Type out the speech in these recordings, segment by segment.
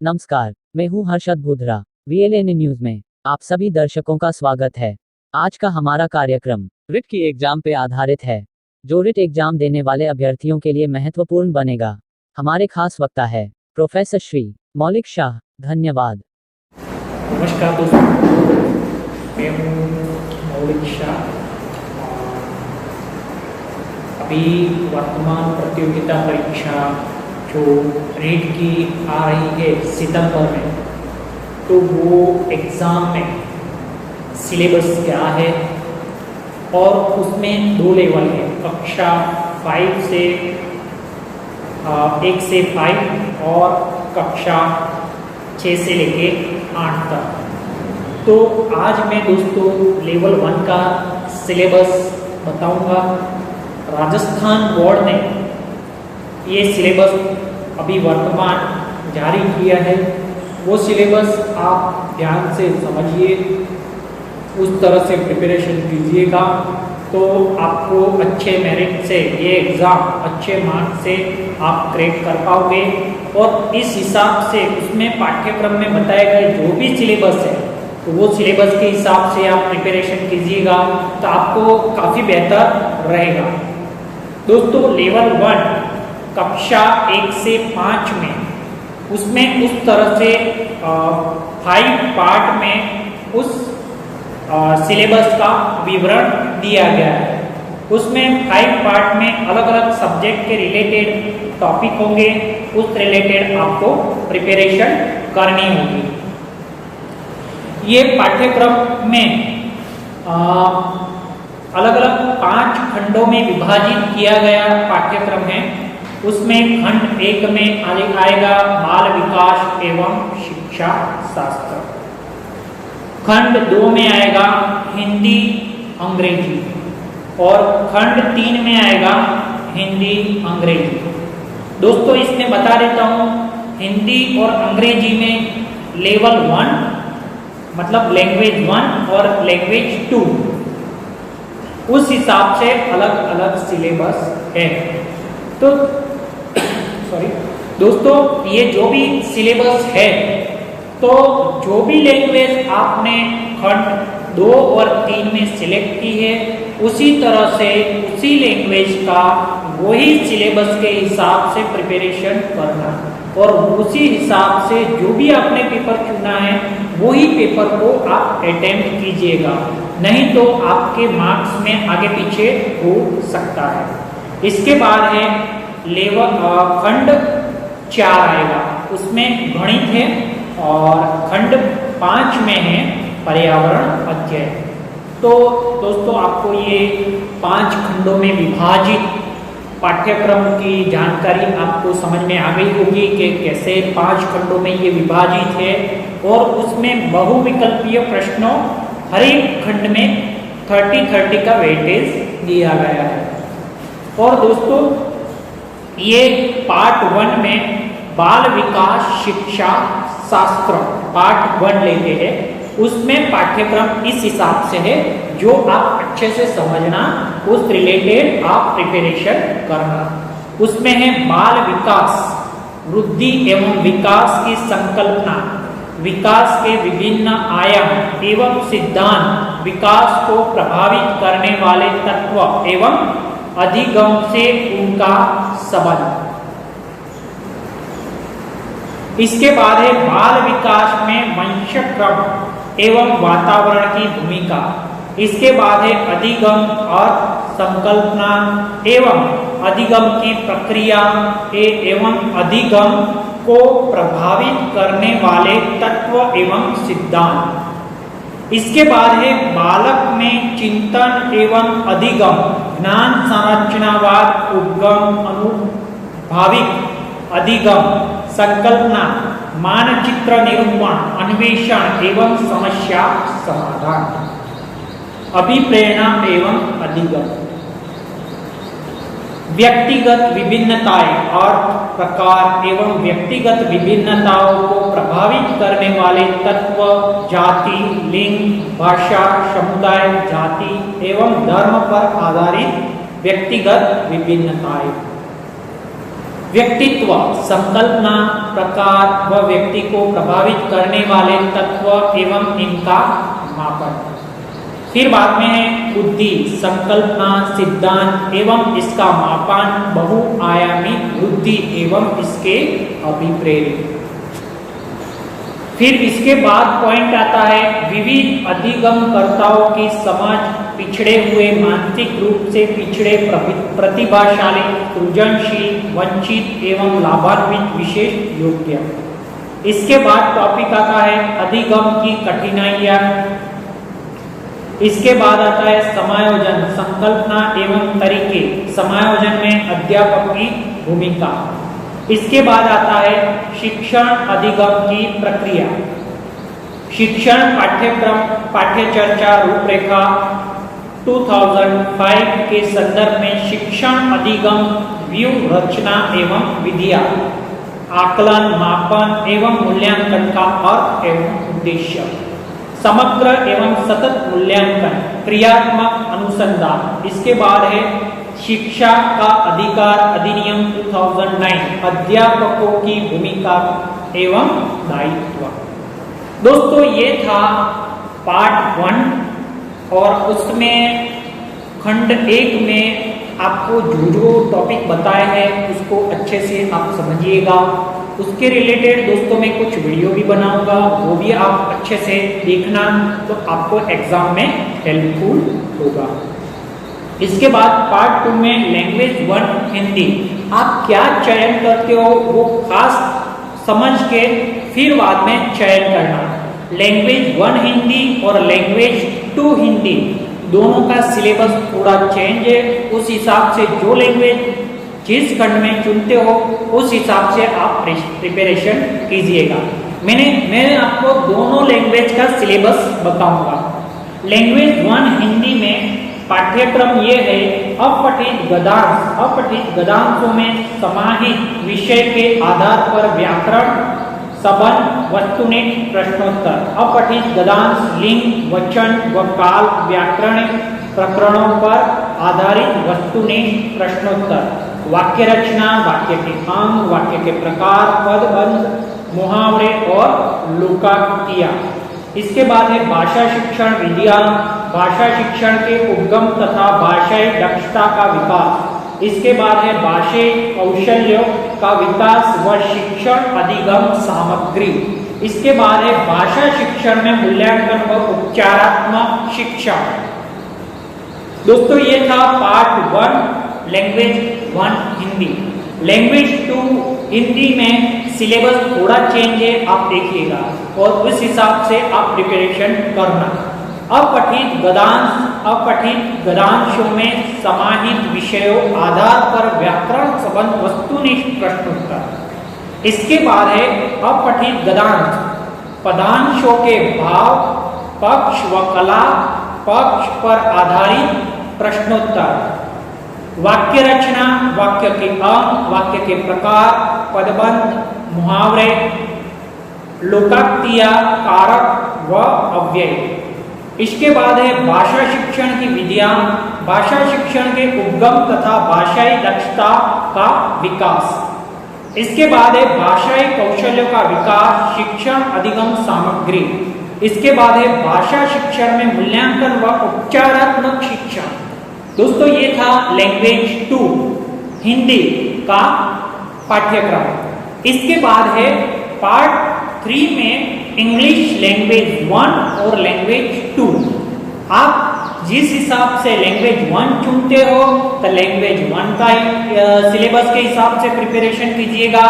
नमस्कार, मैं हूं हर्षद बुधरा। वीएलएन न्यूज में आप सभी दर्शकों का स्वागत है। आज का हमारा कार्यक्रम रिट की एग्जाम पे आधारित है, जो रिट एग्जाम देने वाले अभ्यर्थियों के लिए महत्वपूर्ण बनेगा। हमारे खास वक्ता है प्रोफेसर श्री मौलिक शाह। धन्यवाद। नमस्कार दोस्तों, मैं हूँ मौलिक शाह। अभी वर्तमान प्रतियोगिता परीक्षा जो रीट की आ रही है सितंबर में, तो वो एग्ज़ाम में सिलेबस क्या है और उसमें 2 लेवल है, कक्षा 5 से 1 से 5 और कक्षा 6 से लेके 8 तक। तो आज मैं दोस्तों लेवल 1 का सिलेबस बताऊंगा। राजस्थान बोर्ड ने ये सिलेबस अभी वर्तमान जारी किया है। वो सिलेबस आप ध्यान से समझिए, उस तरह से प्रिपरेशन कीजिएगा तो आपको अच्छे मेरिट से ये एग्ज़ाम अच्छे मार्क्स से आप क्रैक कर पाओगे। और इस हिसाब से उसमें पाठ्यक्रम में बताए गए जो भी सिलेबस है, तो वो सिलेबस के हिसाब से आप प्रिपरेशन कीजिएगा तो आपको काफ़ी बेहतर रहेगा। दोस्तों लेवल 1 कक्षा 1 से 5 में, उसमें उस तरह से 5 पार्ट में उस सिलेबस का विवरण दिया गया है। उसमें 5 पार्ट में अलग अलग सब्जेक्ट के रिलेटेड टॉपिक होंगे, उस रिलेटेड आपको प्रिपरेशन करनी होगी। ये पाठ्यक्रम में अलग अलग 5 खंडों में विभाजित किया गया पाठ्यक्रम है। उसमें खंड 1 में आएगा बाल विकास एवं शिक्षा शास्त्र, खंड 2 में आएगा हिंदी अंग्रेजी और खंड 3 में आएगा हिंदी अंग्रेजी। दोस्तों इसमें बता देता हूँ, हिंदी और अंग्रेजी में लेवल 1 मतलब लैंग्वेज 1 और लैंग्वेज 2, उस हिसाब से अलग अलग सिलेबस है। तो दोस्तों ये जो भी सिलेबस है, तो जो भी लैंग्वेज आपने खंड 2 और 3 में सिलेक्ट की है, उसी तरह से उसी लैंग्वेज का वही सिलेबस के हिसाब से प्रिपरेशन करना और उसी हिसाब से जो भी आपने पेपर चुना है वही पेपर को आप अटेम्प्ट कीजिएगा, नहीं तो आपके मार्क्स में आगे पीछे हो सकता है। इसके बाद है लेवल खंड 4 आएगा, उसमें गणित है और खंड 5 में है पर्यावरण अध्ययन। तो दोस्तों आपको ये 5 खंडों में विभाजित पाठ्यक्रम की जानकारी आपको समझ में आ गई होगी कि कैसे 5 खंडों में ये विभाजित है और उसमें बहुविकल्पीय प्रश्नों हर एक खंड में 30-30 का वेटेज दिया गया है। और दोस्तों ये पार्ट 1 में बाल विकास शिक्षा शास्त्र पार्ट 1 लेते हैं, उसमें पाठ्यक्रम इस हिसाब से है जो आप अच्छे से समझना, उस रिलेटेड आप प्रिपरेशन करना। उसमें है बाल विकास, वृद्धि एवं विकास की संकल्पना, विकास के विभिन्न आयाम एवं सिद्धांत, विकास को प्रभावित करने वाले तत्व एवं अधिगम से उनका संबंध। इसके बाद है बाल विकास में वंशक्रम एवं वातावरण की भूमिका। इसके बाद है अधिगम और संकल्पना एवं अधिगम की प्रक्रिया एवं अधिगम को प्रभावित करने वाले तत्व एवं सिद्धांत। इसके बाद है बालक में चिंतन एवं अधिगम, ज्ञान संरचनावाद, उद्गम, अनुभाविक अधिगम, संकल्पना, मानचित्र निरूपण, अन्वेषण एवं समस्या समाधान, अभिप्रेरणा एवं अधिगम। व्यक्तिगत विभिन्नताएं और प्रकार एवं व्यक्तिगत विभिन्नताओं को प्रभावित करने वाले तत्व, जाति, लिंग, भाषा, समुदाय, जाति एवं धर्म पर आधारित व्यक्तिगत विभिन्नताएं। व्यक्तित्व, संकल्पना, प्रकार व व्यक्ति को प्रभावित करने वाले तत्व एवं इनका मापन। फिर बाद में है बुद्धि, संकल्पना, सिद्धांत एवं इसका मापन, बहुआयामी बुद्धि एवं इसके अभिप्रेत। फिर इसके बाद पॉइंट आता है विविध अधिगमकर्ताओं की समझ, पिछड़े हुए, मानसिक रूप से पिछड़े, प्रतिभाशाली, सृजनशील, वंचित एवं लाभान्वित विशेष योग्य। इसके बाद टॉपिक आता है अधिगम की कठिनाइयां। इसके बाद आता है समायोजन, संकल्पना एवं तरीके, समायोजन में अध्यापक की भूमिका। इसके बाद आता है शिक्षण अधिगम की प्रक्रिया, शिक्षण पाठ्यक्रम, पाठ्यचर्चा रूपरेखा 2005 के संदर्भ में शिक्षण अधिगम व्यूह रचना एवं विधियां, आकलन, मापन एवं मूल्यांकन का अर्थ एवं उद्देश्य, समग्र एवं सतत मूल्यांकन, क्रियात्मक अनुसंधान। इसके बाद है शिक्षा का अधिकार अधिनियम 2009, अध्यापकों की भूमिका एवं दायित्व। दोस्तों ये था पार्ट 1 और उसमें खंड 1 में आपको जो टॉपिक बताए हैं उसको अच्छे से आप समझिएगा। उसके रिलेटेड दोस्तों मैं कुछ वीडियो भी बनाऊंगा, वो भी आप अच्छे से देखना, तो आपको एग्जाम में हेल्पफुल होगा। इसके बाद पार्ट 2 में लैंग्वेज 1 हिंदी, आप क्या चयन करते हो वो खास समझ के फिर बाद में चयन करना। लैंग्वेज 1 हिंदी और लैंग्वेज 2 हिंदी दोनों का सिलेबस थोड़ा चेंज है, उस हिसाब से जो लैंग्वेज जिस खंड में चुनते हो उस हिसाब से आप प्रिपरेशन कीजिएगा। मैं आपको दोनों लैंग्वेज का सिलेबस बताऊंगा। लैंग्वेज 1 हिंदी में पाठ्यक्रम ये है अपठित गद्यांश, अपठित गद्यांशों में समाहित विषय के आधार पर व्याकरण, संबंध, वस्तुनिष्ठ प्रश्नोत्तर, अपठित गद्यांश लिंग, वचन व काल, व्याकरणिक प्रकरणों पर आधारित वस्तुनिष्ठ प्रश्नोत्तर, वाक्य रचना, वाक्य के अंग, वाक्य के प्रकार, पदबंध, मुहावरे और लोकोक्तियां। इसके बाद है भाषा शिक्षण विधियां, भाषा शिक्षण के उद्गम तथा भाषाई दक्षता का विकास। इसके बाद है भाषाई कौशल्यों का विकास व शिक्षण अधिगम सामग्री। इसके बाद है भाषा शिक्षण में मूल्यांकन व उपचारात्मक शिक्षा। दोस्तों ये था part 1 language 1 Hindi. Language 2 Hindi में सिलेबस थोड़ा चेंज है, आप देखिएगा और उस हिसाब से आप प्रिपरेशन करना। अपठित गद्यांश, अपठित गद्यांशों में समाहित विषयों आधार पर व्याकरण, संबंध, वस्तुनिष्ठ प्रश्नोत्तर। इसके बाद है अपठित गद्यांश, पदांशों के भाव, पक्ष व कला, पक्ष पर आधारित प्रश्नोत्तर, वाक्य रचना, वाक्य के अंग, वाक्य के प्रकार, पदबंध, मुहावरे, लोकोक्तियां, कारक व अव्यय। इसके बाद है भाषा शिक्षण की विधियां, भाषा शिक्षण के उद्गम तथा भाषाई दक्षता का विकास। इसके बाद है भाषाई कौशल्यों का विकास, शिक्षण अधिगम सामग्री। इसके बाद है भाषा शिक्षण में मूल्यांकन व उपचारात्मक शिक्षा। दोस्तों ये था लैंग्वेज 2 हिंदी का पाठ्यक्रम। इसके बाद है पार्ट 3 में इंग्लिश लैंग्वेज 1 और लैंग्वेज 2। आप जिस हिसाब से लैंग्वेज 1 चुनते हो तो लैंग्वेज 1 का सिलेबस के हिसाब से प्रिपरेशन कीजिएगा,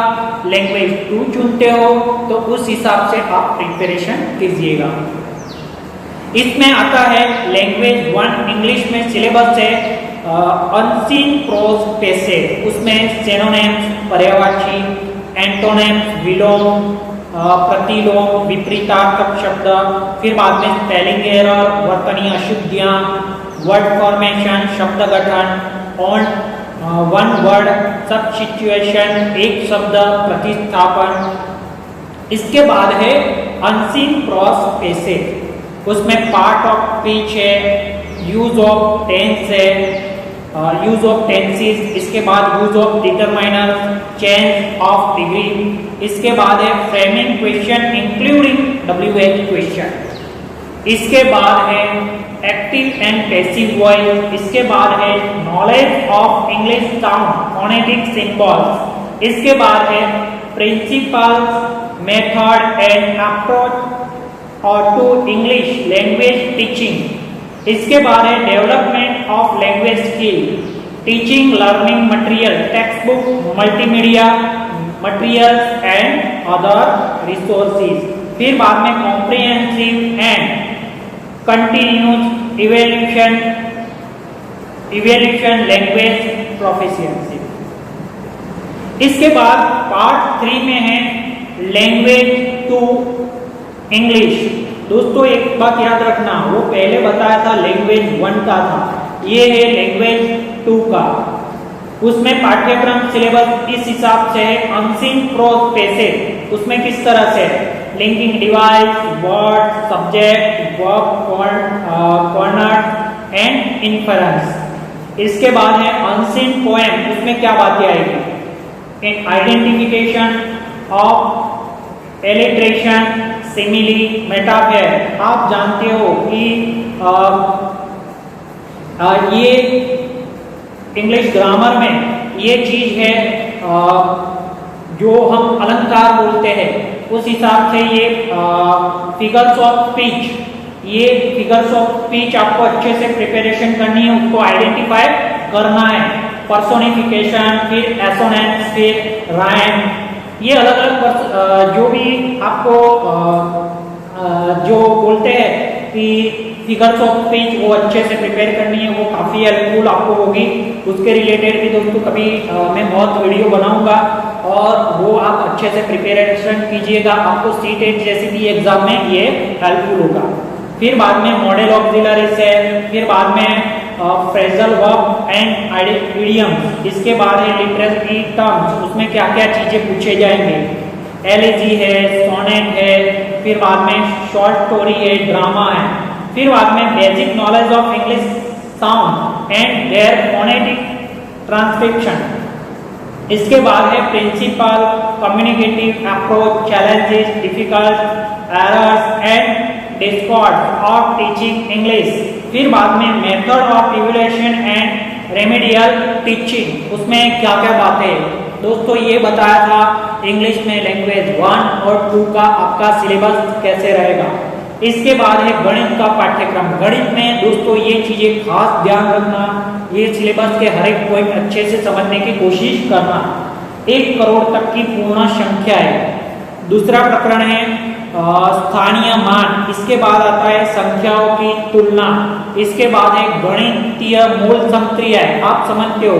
लैंग्वेज 2 चुनते हो तो उस हिसाब से आप प्रिपरेशन कीजिएगा। इसमें आता है लैंग्वेज 1 इंग्लिश में सिलेबस है अनसीन प्रोज पैसेज, उसमें सिनोनिम्स, पर्यायवाची, एंटोनिम्स, विलोम, प्रतिलोम, विपरीतार्थक शब्द, फिर बाद में स्पेलिंग एरर, वर्तनीय अशुद्धियां, वर्ड फॉर्मेशन, शब्द गठन, ऑन वन वर्ड सब्स्टिट्यूशन, एक शब्द प्रतिस्थापन। इसके बाद है अनसीन प्रोज पैसेज, उसमें पार्ट ऑफ स्पीच है, यूज ऑफ टेंस है, यूज ऑफ टेंसेस, इसके बाद use of determiner, change of degree, इसके बाद है framing question including WH question, इसके बाद है एक्टिव एंड पैसिव वॉइस, इसके बाद है knowledge of English sound phonetic symbols, इसके बाद है प्रिंसिपल्स मेथड एंड अप्रोच और टू इंग्लिश लैंग्वेज टीचिंग, इसके बाद है development of language skill, teaching learning material, text book, multimedia materials and other resources, फिर बाद में comprehensive and continuous evaluation language proficiency. इसके बाद पार्ट 3 में है लैंग्वेज टू इंग्लिश। दोस्तों एक बात याद रखना, वो पहले बताया था लैंग्वेज 1 का था, ये है लैंग्वेज 2 का। उसमें पाठ्यक्रम सिलेबस इस हिसाब से है, अनसीन प्रोज पैसेज उसमें किस तरह से linking device, word, subject, verb, corner and inference. इसके बाद है अनसीन पोएम, उसमें क्या बातें आएगी, आइडेंटिफिकेशन ऑफ एलिट्रेशन, सिमिली, मेटाफेयर। आप जानते हो कि ये इंग्लिश ग्रामर में ये चीज है जो हम अलंकार बोलते हैं, उस हिसाब से ये फिगर्स ऑफ स्पीच, ये फिगर्स ऑफ स्पीच आपको अच्छे से प्रिपरेशन करनी है, उसको आइडेंटिफाई करना है। पर्सोनिफिकेशन, फिर एसोनेंस, फिर राइम, ये अलग अलग जो भी आपको जो बोलते हैं कि फिगर्स ऑफ स्पीच वो अच्छे से प्रिपेयर करनी है, वो काफ़ी हेल्पफुल आपको होगी। उसके रिलेटेड भी दोस्तों कभी मैं बहुत वीडियो बनाऊंगा और वो आप अच्छे से प्रिपरेशन कीजिएगा, आपको CTET जैसी भी एग्जाम में ये हेल्पफुल होगा। फिर बाद में मॉडल ऑक्सिलरीज है, फिर बाद में फ्रेजल वर्ब एंड इडियम्स, इसके बाद है लिटरेरी टर्म्स, उसमें क्या क्या चीजें पूछे जाएंगे, एलेजी है, सोनेट है, फिर बाद में शॉर्ट स्टोरी है, ड्रामा है, फिर बाद में basic knowledge of English sound and their phonetic transcription. इसके बाद है principle, communicative approach, challenges, difficult, errors and discord of teaching English. फिर बाद में method of evaluation and remedial teaching, उसमें क्या क्या बातें दोस्तों ये बताया था इंग्लिश में लैंग्वेज 1 और 2 का आपका सिलेबस कैसे रहेगा। इसके बाद है गणित का पाठ्यक्रम। गणित में दोस्तों ये चीजें खास ध्यान रखना, ये सिलेबस के हर एक पॉइंट अच्छे से समझने की कोशिश करना। 1 करोड़ तक की पूर्ण संख्या है। दूसरा प्रकरण है स्थानीय मान, इसके बाद आता है संख्याओं की तुलना, इसके बाद है गणितीय मूल संक्रियाएं, आप समझते हो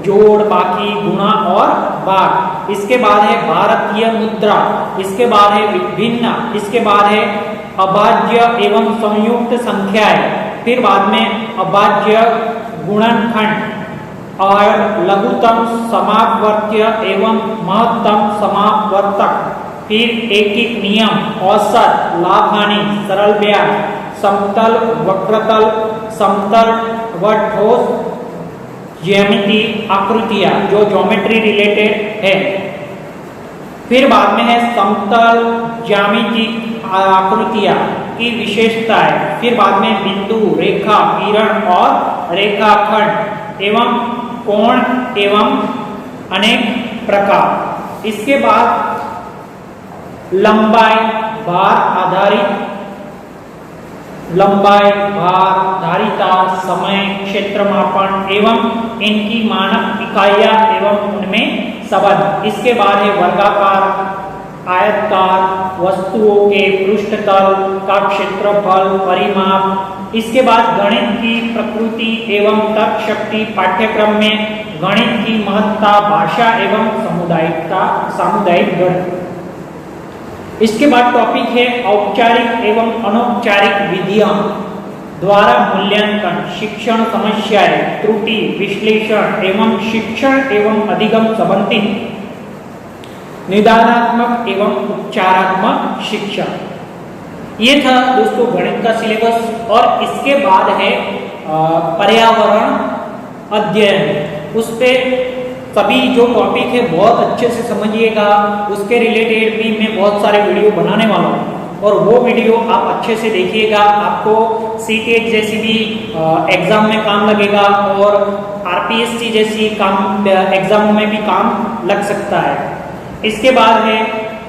जोड़, बाकी, गुणा और भाग। इसके बाद है भारतीय मुद्रा, इसके बाद है विभिन्न, इसके बाद है अभाज्य एवं संयुक्त संख्याएं, फिर बाद में अभाज्य गुणनखंड और लघुतम समापवर्त्य एवं महत्तम समापवर्तक, फिर एकिक नियम, औसत, लाभ हानि, सरल ब्याज, समतल, वक्रतल, समतल व ठोस ज्यामिति आकृतियां जो ज्योमेट्री रिलेटेड है। फिर बाद में है समतल ज्यामिति आकृतियां की विशेषताएं, फिर बाद में बिंदु, रेखा, किरण और रेखाखंड एवं कोण एवं अनेक प्रकार। इसके बाद लंबाई, भार आधारित, लंबाई, भार, धारिता, समय, क्षेत्र मापन एवं इनकी मानक इकाइयां एवं उनमें संबंध। इसके बाद है वर्गाकार, आयताकार, वस्तुओं के पृष्ठतल का क्षेत्रफल, परिमाप। इसके बाद गणित की प्रकृति एवं तर्क शक्ति, पाठ्यक्रम में गणित की महत्ता, भाषा एवं सामुदायिक गणित। इसके बाद टॉपिक है औपचारिक एवं अनौपचारिक विधियां द्वारा मूल्यांकन, शिक्षण समस्याएं, त्रुटि विश्लेषण एवं शिक्षण एवं अधिगम संबंधी निदानात्मक एवं उपचारात्मक शिक्षा। ये था दोस्तों गणित का सिलेबस। और इसके बाद है पर्यावरण अध्ययन, उस पे सभी जो टॉपिक है बहुत अच्छे से समझिएगा। उसके रिलेटेड भी मैं बहुत सारे वीडियो बनाने वाला हूँ और वो वीडियो आप अच्छे से देखिएगा। आपको सीटेट जैसी भी एग्जाम में काम लगेगा और आरपीएससी जैसी काम एग्जामों में भी काम लग सकता है। इसके बाद है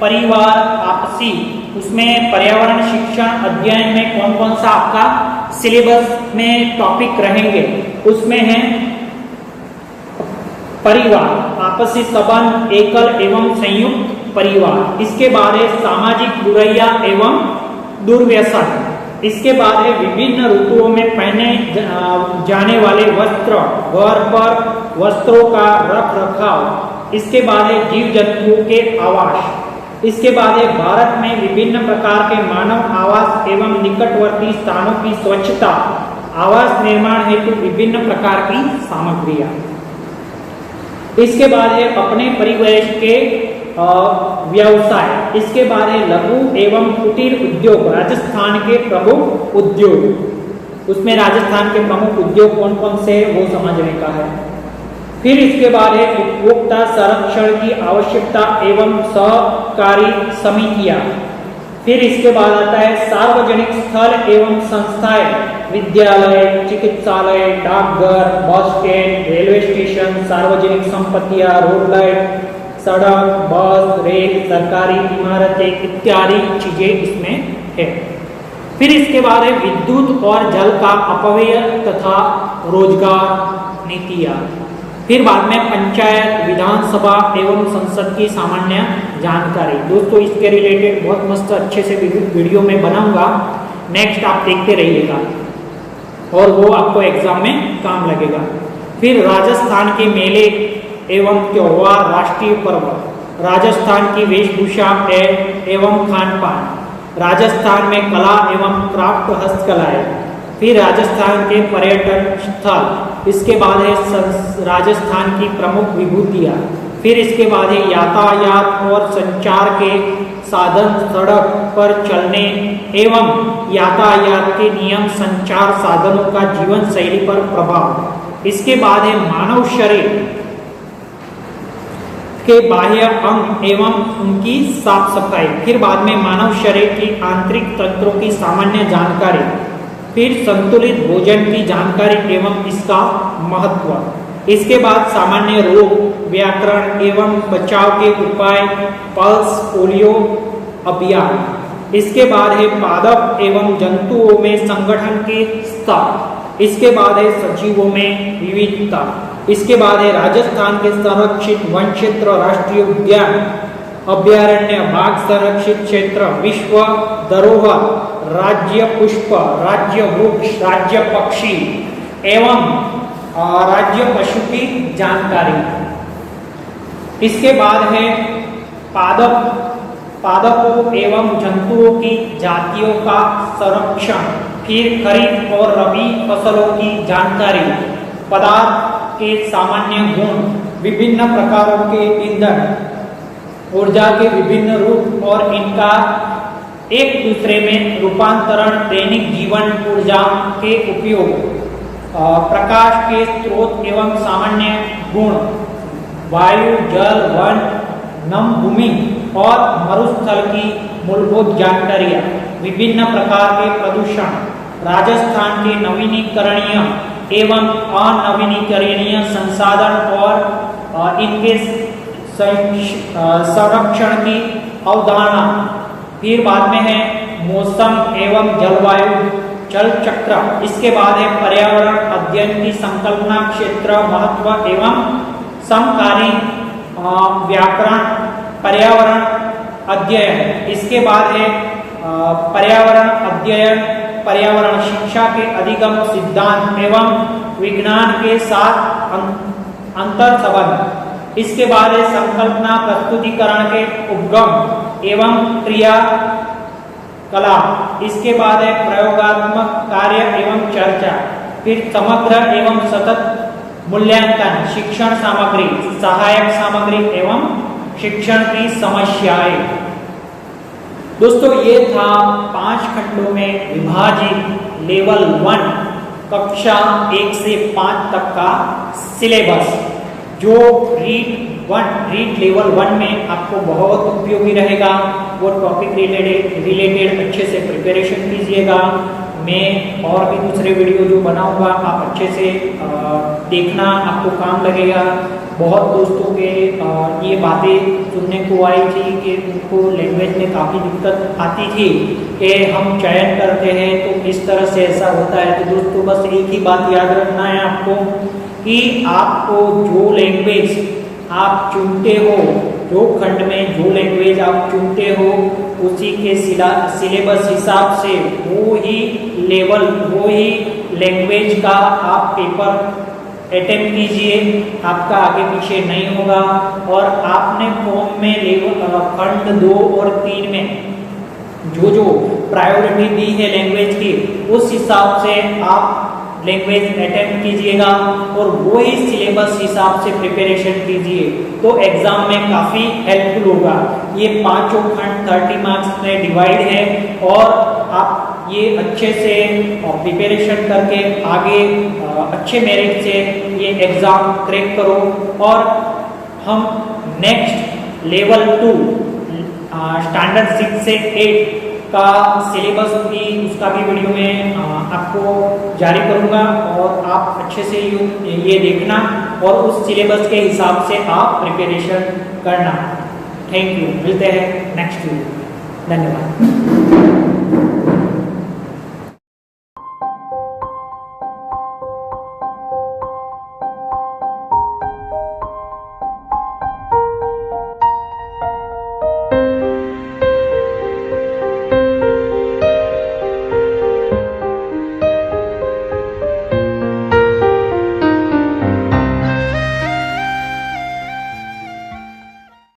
परिवार आपसी, उसमें पर्यावरण शिक्षण अध्ययन में कौन कौन सा आपका सिलेबस में टॉपिक रहेंगे, उसमें है परिवार, आपसी संबंध, एकल एवं संयुक्त परिवार। इसके बाद है सामाजिक बुराइयां एवं दुर्व्यसन। इसके बाद है विभिन्न ऋतुओं में पहने जाने वाले वस्त्र, घर पर वस्त्रों का रख रखाव। इसके बाद है जीव जंतुओं के आवास। इसके बाद है भारत में विभिन्न प्रकार के मानव आवास एवं निकटवर्ती स्थानों की स्वच्छता, आवास निर्माण हेतु विभिन्न प्रकार की सामग्रियां। इसके बाद है अपने परिवेश के व्यवसाय। इसके बाद है लघु एवं कुटीर उद्योग, राजस्थान के प्रमुख उद्योग, उसमें राजस्थान के प्रमुख उद्योग कौन कौन से वो समझने का है। फिर इसके बाद है उपभोक्ता संरक्षण की आवश्यकता एवं सहकारी समितियां। फिर इसके बाद आता है सार्वजनिक स्थल एवं संस्थाएं, विद्यालय, चिकित्सालय, डाकघर, बस स्टैंड, रेलवे स्टेशन, सार्वजनिक संपत्तियां, रोड लाइट, सड़क, बस, रेल, सरकारी इमारतें इत्यादि चीजें इसमें है। फिर इसके बाद है विद्युत और जल का अपव्यय तथा रोजगार नीतियां। फिर बाद में पंचायत, विधानसभा एवं संसद की सामान्य जानकारी। दोस्तों इसके रिलेटेड बहुत मस्त अच्छे से वीडियो में बनाऊंगा, नेक्स्ट आप देखते रहिएगा और वो आपको एग्जाम में काम लगेगा। फिर राजस्थान के मेले एवं त्योहार, राष्ट्रीय पर्व, राजस्थान की वेशभूषा एवं खान पान, राजस्थान में कला एवं क्राफ्ट हस्तकलाएं। फिर राजस्थान के पर्यटन स्थल। इसके बाद है राजस्थान की प्रमुख विभूतियां। फिर इसके बाद है यातायात और संचार के साधन, सड़क पर चलने एवं यातायात के नियम, संचार साधनों का जीवन शैली पर प्रभाव। इसके बाद है मानव शरीर के बाह्य अंग एवं उनकी साफ सफाई। फिर बाद में मानव शरीर की आंतरिक तंत्रों की सामान्य जानकारी। फिर संतुलित भोजन की जानकारी एवं इसका महत्व। इसके बाद सामान्य रोग, व्याकरण एवं बचाव के उपाय, पल्स पोलियो अभियान। इसके बाद है पादप एवं जंतुओं में संगठन के स्तर। इसके बाद है सजीवों में विविधता। इसके बाद है राजस्थान के संरक्षित वन क्षेत्र, राष्ट्रीय उद्यान, अभ्यारण्य, बाघ संरक्षित क्षेत्र, विश्व धरोहर, राज्य पुष्प, राज्य वृक्ष, राज्य पक्षी एवं राज्य पशु की जानकारी। इसके बाद है पादपों एवं जंतुओं की जातियों का संरक्षण। फिर खरीफ और रबी फसलों की जानकारी, पदार्थ के सामान्य गुण, विभिन्न प्रकारों के ईंधन, ऊर्जा के विभिन्न रूप और इनका एक दूसरे में रूपांतरण, दैनिक जीवन ऊर्जा के उपयोग, प्रकाश के स्रोत एवं सामान्य गुण, वायु, जल, वन, नम भूमि और मरुस्थल की मूलभूत जानकारियां, विभिन्न प्रकार के प्रदूषण, राजस्थान के नवीनीकरणीय एवं अनवीनीकरणीय संसाधन और इनके संरक्षण की अवधारणा। फिर बाद में है मौसम एवं जलवायु जल चक्र। इसके बाद है पर्यावरण अध्ययन की संकल्पना, क्षेत्र, महत्व एवं समकालीन व्याकरण, पर्यावरण अध्ययन। इसके बाद है पर्यावरण अध्ययन, पर्यावरण शिक्षा के अधिगम सिद्धांत एवं विज्ञान के साथ अंतर संबंध। इसके बाद है संकल्पना प्रस्तुतिकरण के उपगम एवं क्रिया कला। इसके बाद है प्रयोगात्मक कार्य एवं चर्चा। फिर समग्र एवं सतत मूल्यांकन, शिक्षण सामग्री, सहायक सामग्री एवं शिक्षण की समस्याएं। दोस्तों ये था 5 खंडों में विभाजित लेवल 1 कक्षा 1 से 5 तक का सिलेबस जो रीड लेवल 1 में आपको बहुत उपयोगी रहेगा। वो टॉपिक रिलेटेड अच्छे से प्रिपरेशन कीजिएगा। मैं और भी दूसरे वीडियो जो बनाऊंगा आप अच्छे से देखना, आपको काम लगेगा। बहुत दोस्तों के ये बातें सुनने को आई थी कि उनको लैंग्वेज में काफ़ी दिक्कत आती थी कि हम चयन करते हैं तो इस तरह से ऐसा होता है। तो दोस्तों बस एक ही बात याद रखना है आपको कि आपको जो लैंग्वेज आप चुनते हो, जो खंड में जो लैंग्वेज आप चुनते हो, उसी के सिलेबस हिसाब से वो ही लेवल, वो ही लैंग्वेज का आप पेपर अटेम्प्ट कीजिए। आपका आगे पीछे नहीं होगा। और आपने फॉर्म में लेवल खंड 2 और 3 में जो प्रायोरिटी दी है लैंग्वेज की, उस हिसाब से आप लैंग्वेज अटेम्प्ट कीजिएगा और वो ही सिलेबस हिसाब से प्रिपरेशन कीजिए तो एग्जाम में काफ़ी हेल्पफुल होगा। ये पांचों खंड 30 मार्क्स में डिवाइड है और आप ये अच्छे से प्रिपरेशन करके आगे अच्छे मेरिट से ये एग्ज़ाम क्रैक करो। और हम नेक्स्ट लेवल 2 स्टैंडर्ड 6 से 8 का सिलेबस भी, उसका भी वीडियो में आपको जारी करूंगा और आप अच्छे से ये देखना और उस सिलेबस के हिसाब से आप प्रिपरेशन करना। थैंक यू, मिलते हैं नेक्स्ट वीडियो। धन्यवाद।